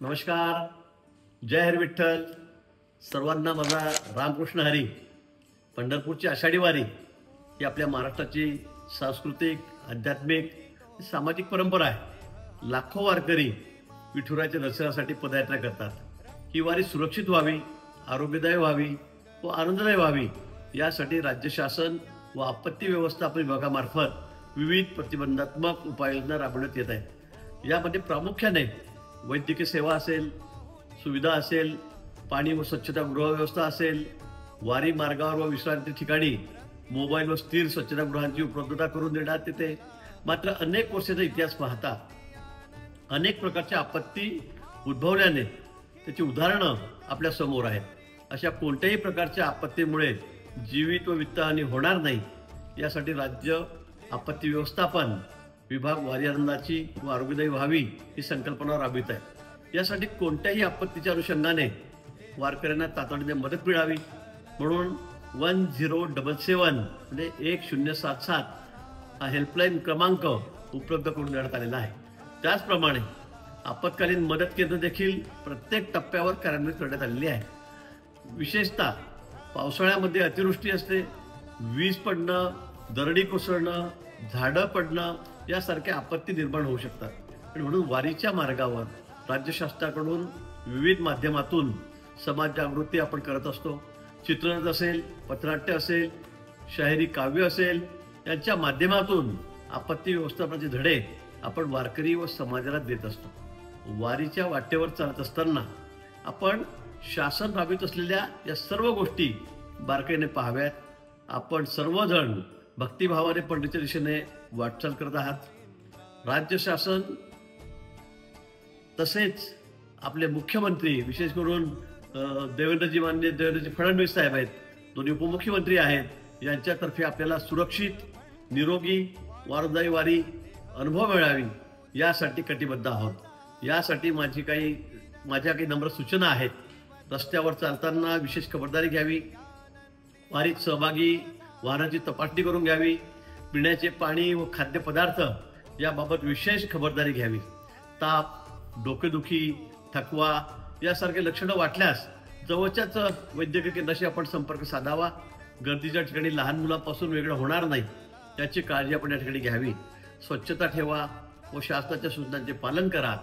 नमस्कार. जय हरी विठ्ठल. सर्वांना माझा रामकृष्ण हरी. पंढरपूरची आषाढी वारी ही आपल्या महाराष्ट्राची सांस्कृतिक, आध्यात्मिक, सामाजिक परंपरा आहे. लाखो वारकरी विठुरायाच्या दर्शनासाठी पदयात्रा करतात. ही वारी सुरक्षित व्हावी, आरोग्यदायी व्हावी व आनंददायी व्हावी यासाठी राज्य शासन व आपत्ती व्यवस्थापन विभागामार्फत विविध प्रतिबंधात्मक उपाययोजना राबवण्यात येत आहेत. यामध्ये प्रामुख्याने वैद्यकीय सेवा असेल, सुविधा असेल, पाणी व स्वच्छता गृहव्यवस्था असेल, वारी मार्गावर व विश्रांती ठिकाणी मोबाईल व स्थिर स्वच्छतागृहांची उपलब्धता करून देण्यात येते. मात्र अनेक वर्षाचा इतिहास पाहता अनेक प्रकारच्या आपत्ती उद्भवल्याने त्याची उदाहरणं आपल्या समोर आहेत. अशा कोणत्याही प्रकारच्या आपत्तीमुळे जीवित व वित्तहानी होणार नाही यासाठी राज्य आपत्ती व्यवस्थापन विभाग वारी आनंदाची व आरोग्यदायी व्हावी ही संकल्पना राबवित आहे. यासाठी कोणत्याही आपत्तीच्या अनुषंगाने वारकऱ्यांना तातडीने मदत मिळावी म्हणून 1077 म्हणजे 1077 हा हेल्पलाईन क्रमांक उपलब्ध करून देण्यात आलेला आहे. त्याचप्रमाणे आपत्कालीन मदत केंद्र देखील प्रत्येक टप्प्यावर कार्यान्वित करण्यात आलेली आहे. विशेषतः पावसाळ्यामध्ये अतिवृष्टी असते, वीज पडणं, दरडी कोसळणं, झाडं पडणं यासारख्या आपत्ती निर्माण होऊ शकतात. आणि म्हणून वारीच्या मार्गावर राज्य शासनाकडून विविध माध्यमातून समाज जागृती आपण करत असतो. चित्ररथ असेल, पथनाट्य असेल, शाहिरी काव्य असेल यांच्या माध्यमातून आपत्ती व्यवस्थापनाचे धडे आपण वारकरी व समाजाला देत असतो. वारीच्या वाटेवर चालत असताना आपण शासन राबवित असलेल्या या सर्व गोष्टी बारकाईने पाहाव्यात. आपण सर्वजण भक्तिभावाने पंढरीच्या दिशेने वाटचाल करत आहात. राज्य शासन तसेच आपले मुख्यमंत्री विशेष करून माननीय देवेंद्रजी फडणवीस साहेब आहेत, दोन्ही उपमुख्यमंत्री आहेत, यांच्यातर्फे आपल्याला सुरक्षित, निरोगी, आरोग्यदायी वारी अनुभव मिळावी यासाठी कटिबद्ध आहोत. यासाठी माझ्या काही नम्र सूचना आहेत. रस्त्यावर चालताना विशेष खबरदारी घ्यावी. वारीत सहभागी वाहनाची तपासणी करून घ्यावी. पिण्याचे पाणी व खाद्यपदार्थ याबाबत विशेष खबरदारी घ्यावी. ताप, डोकेदुखी, थकवा यासारखे लक्षणं वाटल्यास जवळच्याच वैद्यकीय केंद्राशी आपण संपर्क साधावा. गर्दीच्या ठिकाणी लहान मुलांपासून वेगळं होणार नाही याची काळजी आपण या ठिकाणी घ्यावी. स्वच्छता ठेवा व शासनाच्या सूचनांचे पालन करा.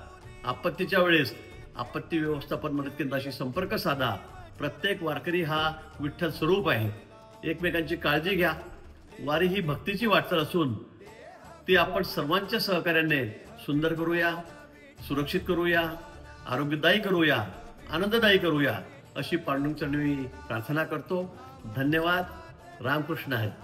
आपत्तीच्या वेळेस आपत्ती व्यवस्थापन मदत केंद्राशी संपर्क साधा. प्रत्येक वारकरी हा विठ्ठल स्वरूप आहे. एकमेकांची काळजी घ्या. वारी ही भक्तीची वाटचाल असून ती आपण सर्वांच्या सहकार्याने सुंदर करूया, सुरक्षित करूया, आरोग्यदायी करूया, आनंददायी करूया अशी पांडुरंगाचरणी मी प्रार्थना करतो. धन्यवाद. रामकृष्ण हरी.